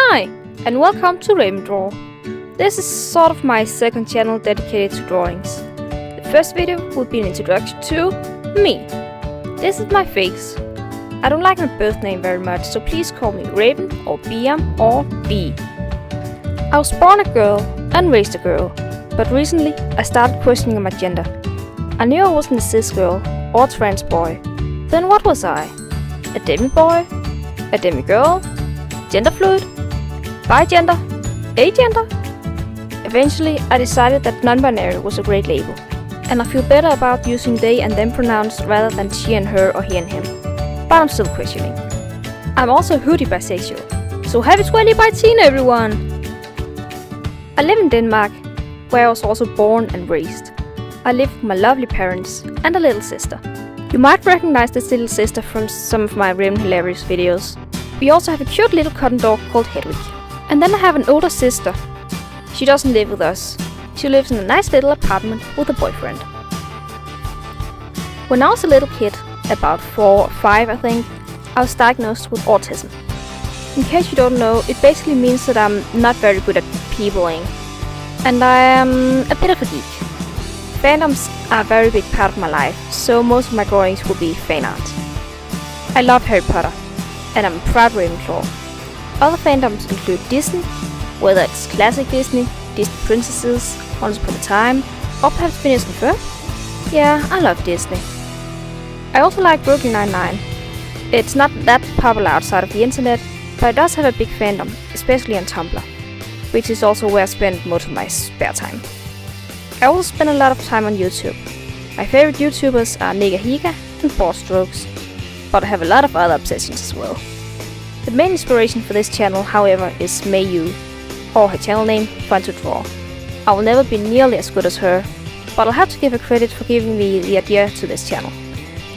Hi, and welcome to Ravendraw. This is sort of my second channel dedicated to drawings. The first video will be an introduction to me. This is my face. I don't like my birth name very much, so please call me Raven or Biam or B. I was born a girl and raised a girl, but recently I started questioning my gender. I knew I wasn't a cis girl or a trans boy. Then what was I? A demi-boy? A demi-girl? Gender fluid? Bigender? Agender? Eventually, I decided that non-binary was a great label, and I feel better about using they and them pronouns rather than she and her or he and him. But I'm still questioning. I'm also hoodie bisexual, so happy 2019 everyone! I live in Denmark, where I was also born and raised. I live with my lovely parents and a little sister. You might recognize this little sister from some of my Raven Hilarious videos. We also have a cute little cotton dog called Hedwig. And then I have an older sister. She doesn't live with us. She lives in a nice little apartment with a boyfriend. When I was a little kid, about 4 or 5 I think, I was diagnosed with autism. In case you don't know, it basically means that I'm not very good at peopling. And I am a bit of a geek. Fandoms are a very big part of my life, so most of my drawings will be fan art. I love Harry Potter, and I'm a proud Ravenclaw. Other fandoms include Disney, whether it's classic Disney, Disney princesses, Once Upon a Time, or perhaps Phineas and Ferb. Yeah, I love Disney. I also like Brooklyn Nine-Nine. It's not that popular outside of the internet, but it does have a big fandom, especially on Tumblr, which is also where I spend most of my spare time. I also spend a lot of time on YouTube. My favorite YouTubers are Nigahiga and Boardstrokes, but I have a lot of other obsessions as well. The main inspiration for this channel, however, is Mayu, or her channel name, Fun to Draw. I will never be nearly as good as her, but I'll have to give her credit for giving me the idea to this channel.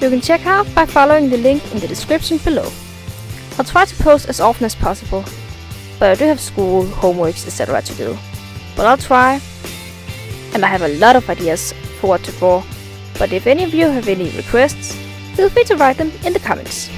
You can check her out by following the link in the description below. I'll try to post as often as possible, but I do have school, homeworks, etc. to do. But I'll try, and I have a lot of ideas for what to draw, but if any of you have any requests, feel free to write them in the comments.